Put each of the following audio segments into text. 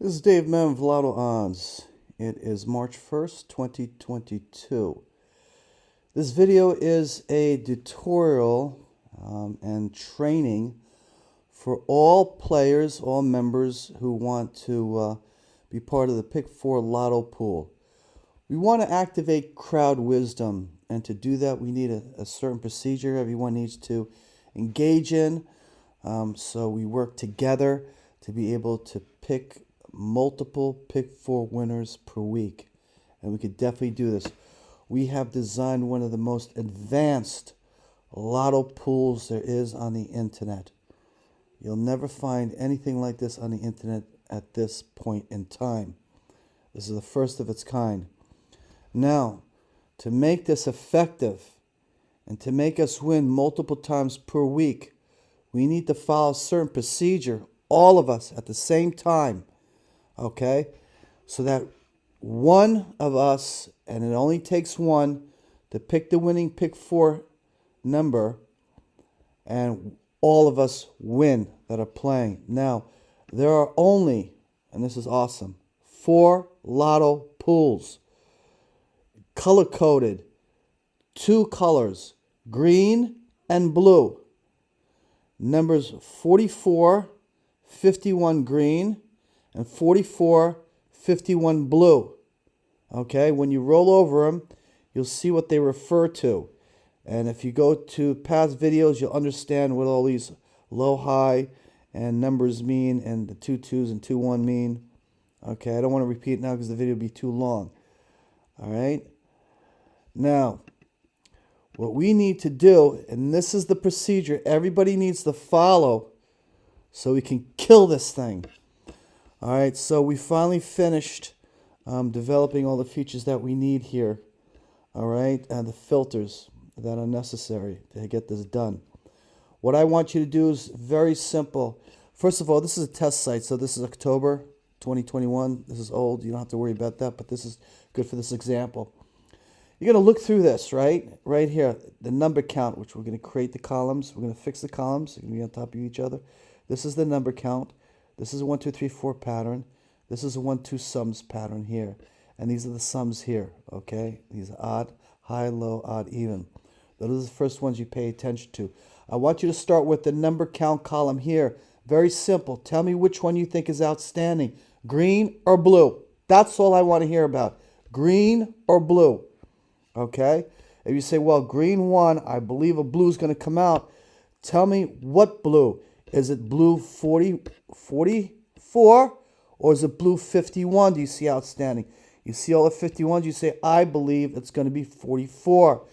This is Dave Mem of Lottodds. It is March 1st, 2022. This video is a tutorial and training for all players, all members who want to be part of the Pick4 Lotto pool. We want to activate crowd wisdom, and to do that we need a certain procedure everyone needs to engage in. So we work together to be able to pick multiple Pick4 winners per week, and we could definitely do this. We have designed one of the most advanced lotto pools there is on the internet. You'll never find anything like this on the internet at this point in time. This is the first of its kind. Now, to make this effective and to make us win multiple times per week, we need to follow a certain procedure, all of us at the same time. Okay, so that one of us, and it only takes one, to pick the winning Pick4 number, and all of us win that are playing. Now, there are only, and this is awesome, 4 lotto pools, color-coded, 2 colors, green and blue. Numbers 44, 51 green, and 44, 51 blue. Okay, when you roll over them, you'll see what they refer to. And if you go to past videos, you'll understand what all these low, high, and numbers mean, and the 2 2s and 2 1 mean. Okay, I don't want to repeat it now because the video will be too long. All right. Now, what we need to do, and this is the procedure everybody needs to follow so we can kill this thing. All right, so we finally finished developing all the features that we need here. All right, and the filters that are necessary to get this done. What I want you to do is very simple. First of all, this is a test site, so this is October 2021. This is old. You don't have to worry about that, but this is good for this example. You're going to look through this, right? Right here, the number count, which we're going to create the columns. We're going to fix the columns. They're going to be on top of each other. This is the number count. This is a 1, 2, 3, 4 pattern. This is a 1, 2 sums pattern here. And these are the sums here, okay? These are odd, high, low, odd, even. Those are the first ones you pay attention to. I want you to start with the number count column here. Very simple. Tell me which one you think is outstanding. Green or blue? That's all I want to hear about. Green or blue? Okay? If you say, well, green won, I believe a blue is going to come out. Tell me what blue. Is it blue 44 or is it blue 51? Do you see outstanding? You see all the 51s, you say, I believe it's going to be 44.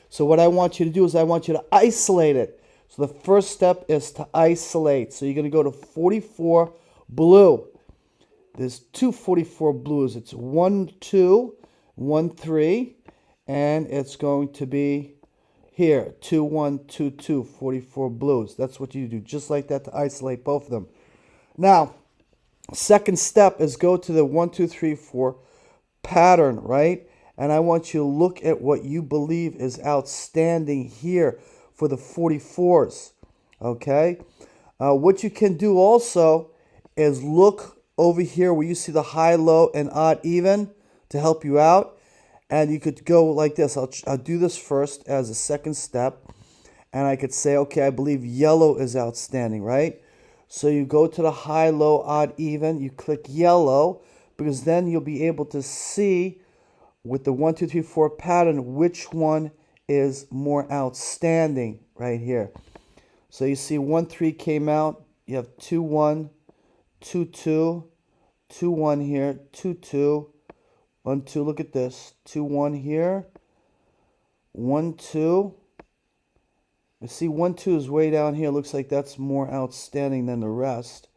So what I want you to do is I want you to isolate it. So the first step is to isolate. So you're going to go to 44 blue. There's 2 44 blues. It's 1, 2, 1, 3, and it's going to be here, 2, 1, 2, 2, 44 blues. That's what you do, just like that, to isolate both of them. Now, second step is go to the 1, 2, 3, 4 pattern, right? And I want you to look at what you believe is outstanding here for the 44s, okay? What you can do also is look over here where you see the high, low, and odd, even to help you out. And you could go like this. I'll do this first as a second step. And I could say, okay, I believe yellow is outstanding, right? So you go to the high, low, odd, even. You click yellow because then you'll be able to see with the 1, 2, 3, 4 pattern which one is more outstanding right here. So you see 1, 3 came out. You have 2, 1, 2, 2, 2, 1 here, 2, 2. 1, 2, look at this. 2, 1 here. 1, 2. You see 1, 2 is way down here. Looks like that's more outstanding than the rest.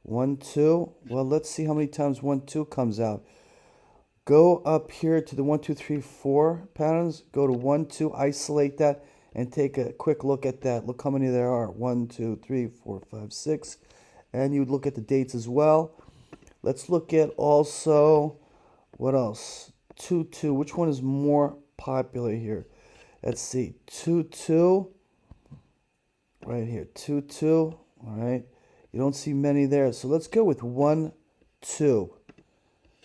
1, 2. Well, let's see how many times 1, 2 comes out. Go up here to the 1, 2, 3, 4 patterns. Go to 1, 2, isolate that, and take a quick look at that. Look how many there are. 1, 2, 3, 4, 5, 6. And you look at the dates as well. Let's look at also... what else? 2, 2. Which one is more popular here? Let's see. 2, 2. Right here. 2, 2. All right. You don't see many there. So let's go with 1, 2.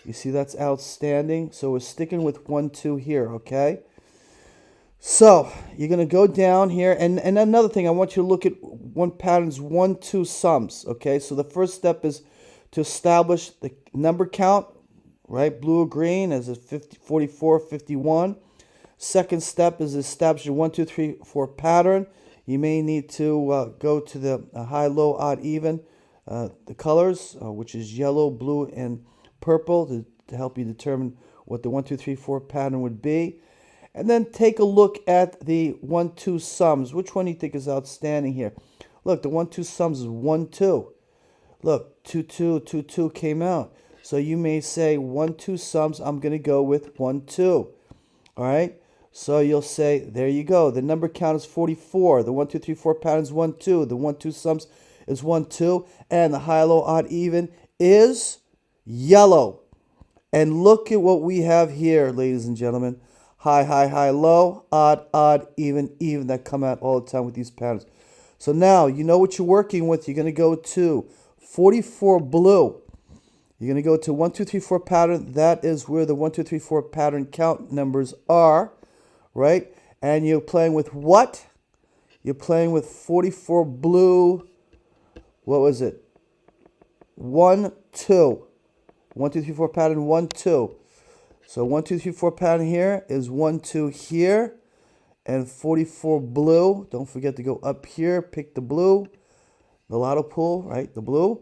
You see that's outstanding? So we're sticking with 1, 2 here, okay? So you're going to go down here. And another thing, I want you to look at one pattern's 1, 2 sums, okay? So the first step is to establish the number count, right? Blue or green as a 44, 51. Second step is establish a 1, 2, 3, 4 pattern. You may need to go to the high, low, odd, even, the colors, which is yellow, blue, and purple to help you determine what the 1, 2, 3, 4 pattern would be. And then take a look at the 1, 2 sums. Which one do you think is outstanding here? Look, the 1, 2 sums is 1, 2. Look, 2, 2, 2, 2 came out. So you may say 1, 2 sums, I'm going to go with 1, 2. All right? So you'll say, there you go. The number count is 44. The 1, 2, 3, 4 pattern is 1, 2. The 1, 2 sums is 1, 2. And the high, low, odd, even is yellow. And look at what we have here, ladies and gentlemen. High, high, high, low, odd, odd, even, even, that come out all the time with these patterns. So now you know what you're working with. You're going to go to 44 blue. You're going to go to 1, 2, 3, 4 pattern. That is where the 1, 2, 3, 4 pattern count numbers are, right? And you're playing with what? You're playing with 44 blue. What was it? 1, 2. 1, 2, 3, 4 pattern, 1, 2. So 1, 2, 3, 4 pattern here is 1, 2 here. And 44 blue. Don't forget to go up here. Pick the blue. The Lotto pool, right? The blue.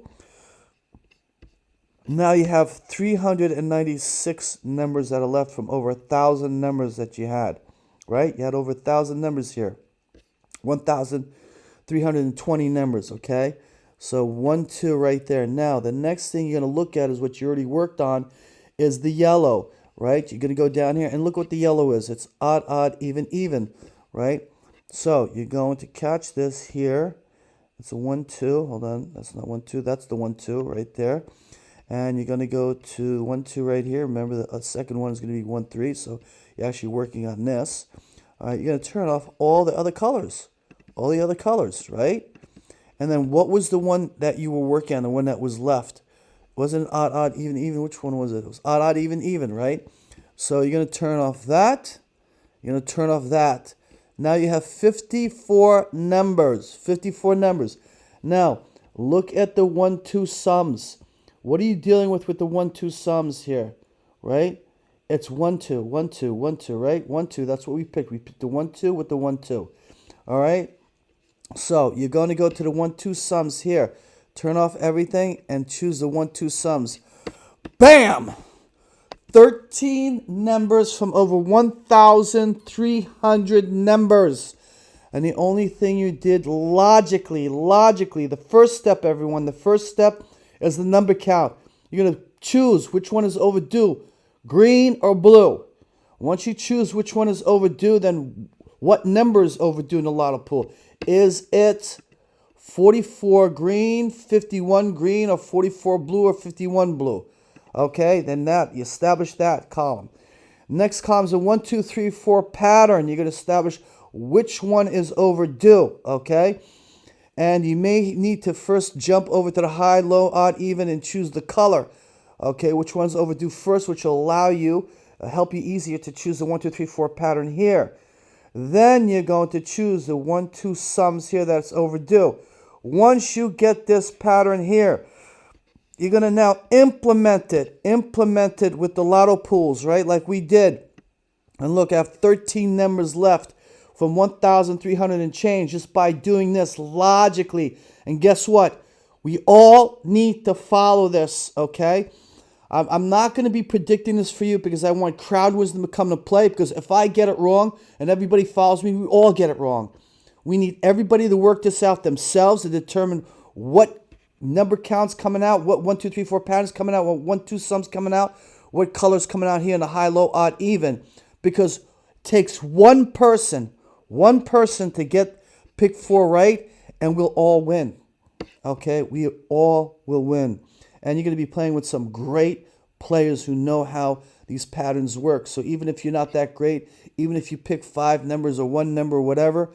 Now you have 396 numbers that are left from over 1,000 numbers that you had, right? You had over 1,000 numbers here. 1,320 numbers, okay? So 1, 2 right there. Now, the next thing you're going to look at is what you already worked on is the yellow, right? You're going to go down here and look what the yellow is. It's odd, odd, even, even, right? So you're going to catch this here. It's a 1, 2. Hold on. That's not 1, 2. That's the 1, 2 right there. And you're going to go to 1, 2 right here. Remember, the second one is going to be 1, 3. So you're actually working on this. All right, you're going to turn off all the other colors. All the other colors, right? And then what was the one that you were working on, the one that was left? Wasn't it odd, odd, even, even? Which one was it? It was odd, odd, even, even, right? So you're going to turn off that. You're going to turn off that. Now you have 54 numbers. 54 numbers. Now, look at the 1, 2 sums. What are you dealing with the 1, 2 sums here, right? It's 1, 2, 1, 2, 1, 2, right? 1, 2, that's what we picked. We picked the 1, 2 with the 1, 2. All right? So you're going to go to the 1, 2 sums here. Turn off everything and choose the 1, 2 sums. Bam! 13 numbers from over 1,300 numbers. And the only thing you did logically, the first step, everyone, the first step is the number count. You're going to choose which one is overdue, green or blue. Once you choose which one is overdue, then what number is overdue in the Lotto pool? Is it 44 green, 51 green, or 44 blue, or 51 blue? Okay, then that you establish that column. Next column is a 1, 2, 3, 4 pattern. You're going to establish which one is overdue. Okay, and you may need to first jump over to the high, low, odd, even, and choose the color. Okay, which one's overdue first, which will allow you, help you easier to choose the 1, 2, 3, 4 pattern here. Then you're going to choose the 1, 2 sums here that's overdue. Once you get this pattern here, you're going to now implement it with the Lotto pools, right? Like we did. And look, I have 13 numbers left from 1,300 and change just by doing this logically. And guess what? We all need to follow this, okay? I'm not going to be predicting this for you because I want crowd wisdom to come to play, because if I get it wrong and everybody follows me, we all get it wrong. We need everybody to work this out themselves to determine what number counts coming out, what 1, 2, 3, 4 patterns coming out, what 1, 2 sums coming out, what colors coming out here in the high, low, odd, even. Because it takes one person to get pick 4 right, and we'll all win. Okay, we all will win. And you're going to be playing with some great players who know how these patterns work. So even if you're not that great, even if you pick 5 numbers or 1 number or whatever,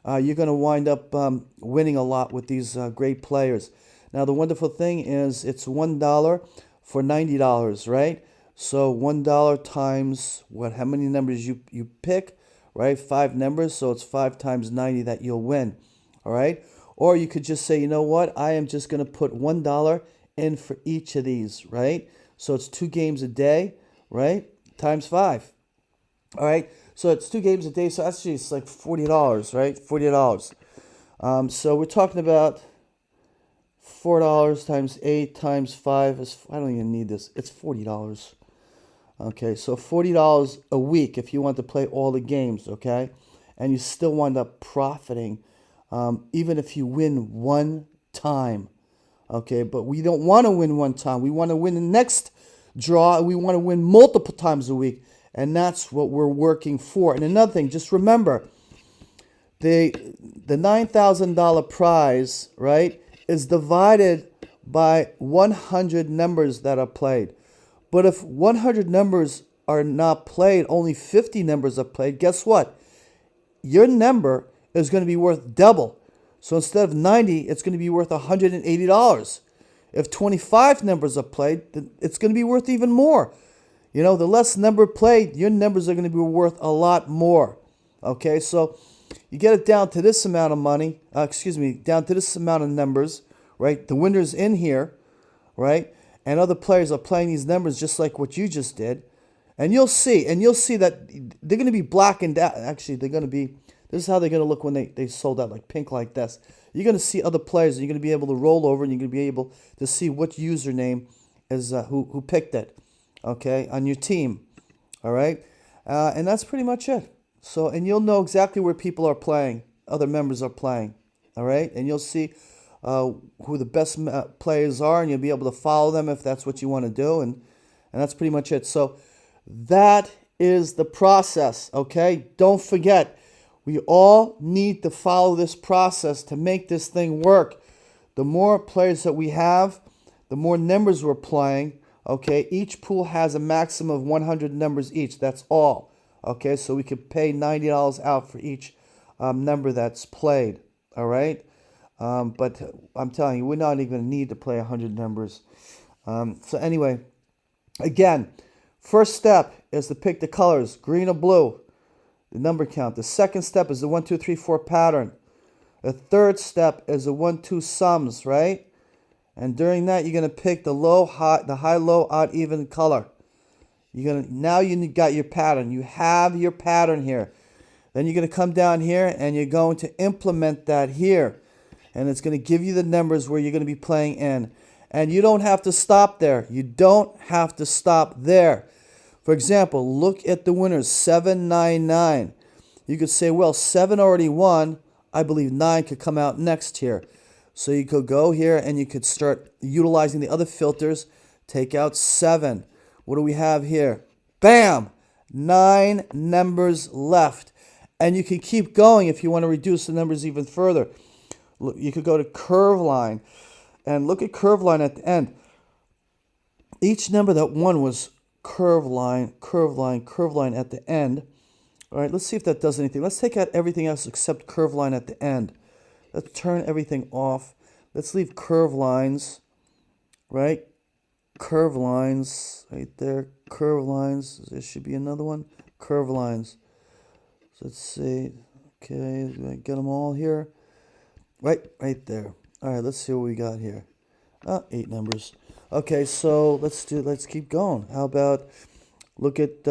you're going to wind up winning a lot with these great players. Now, the wonderful thing is it's $1 for $90, right? So $1 times what? How many numbers you pick, right? 5 numbers, so it's 5 times 90 that you'll win, all right? Or you could just say, you know what? I am just going to put $1 in for each of these, right? So it's 2 games a day, right? Times 5, all right? So it's 2 games a day, so actually it's like $40, right? $40. So we're talking about $4 times 8 times 5 is, I don't even need this. It's $40. Okay, so $40 a week if you want to play all the games, okay? And you still wind up profiting, even if you win one time, okay? But we don't want to win one time. We want to win the next draw, and we want to win multiple times a week. And that's what we're working for. And another thing, just remember, the $9,000 prize, right, is divided by 100 numbers that are played. But if 100 numbers are not played, only 50 numbers are played, guess what? Your number is going to be worth double. So instead of 90, it's going to be worth $180. If 25 numbers are played, then it's going to be worth even more. You know, the less number played, your numbers are going to be worth a lot more. Okay, so you get it down to this amount of money, down to this amount of numbers, right? The winner's in here, right? And other players are playing these numbers just like what you just did. And you'll see that they're going to be blackened out. Actually, this is how they're going to look when they sold out, like pink like this. You're going to see other players, and you're going to be able to roll over, and you're going to be able to see what username is who picked it, okay, on your team, all right? And that's pretty much it. So, and you'll know exactly where people are playing, other members are playing, all right? And you'll see who the best players are, and you'll be able to follow them if that's what you want to do, and that's pretty much it. So that is the process, okay? Don't forget, we all need to follow this process to make this thing work. The more players that we have, the more numbers we're playing, okay? Each pool has a maximum of 100 numbers each, that's all, okay? So we could pay $90 out for each number that's played, all right? But I'm telling you, we're not even going to need to play 100 numbers. So anyway, again, first step is to pick the colors, green or blue, the number count. The second step is the 1, 2, 3, 4 pattern. The third step is the 1, 2 sums, right? And during that, you're going to pick the high, low, odd, even color. Now you got your pattern. You have your pattern here. Then you're going to come down here, and you're going to implement that here. And it's going to give you the numbers where you're going to be playing in. And you don't have to stop there. You don't have to stop there. For example, look at the winners, 799. You could say, well, 7 already won. I believe 9 could come out next here. So you could go here and you could start utilizing the other filters. Take out 7. What do we have here? Bam! 9 numbers left. And you can keep going if you want to reduce the numbers even further. Look, you could go to curve line and look at curve line at the end. Each number that won was curve line, curve line, curve line at the end. All right, let's see if that does anything. Let's take out everything else except curve line at the end. Let's turn everything off. Let's leave curve lines, right? Curve lines right there. Curve lines. There should be another one. Curve lines. So let's see. Okay, get them all here. Right there. All right, let's see what we got here. 8 numbers. Okay, so let's keep going. How about look at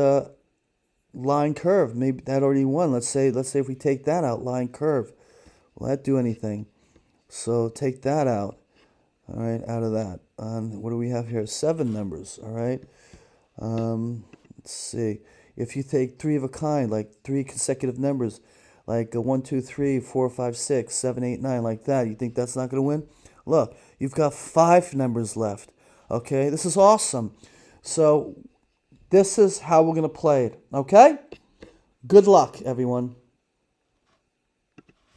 line curve? Maybe that already won. Let's say if we take that out, line curve. Will that do anything? So take that out. All right, out of that. What do we have here? 7 numbers. All right. Let's see. If you take 3 of a kind, like 3 consecutive numbers, like 1, 2, 3, 4, 5, 6, 7, 8, 9, like that, you think that's not going to win? Look, you've got 5 numbers left. Okay, this is awesome. So this is how we're going to play it. Okay? Good luck, everyone.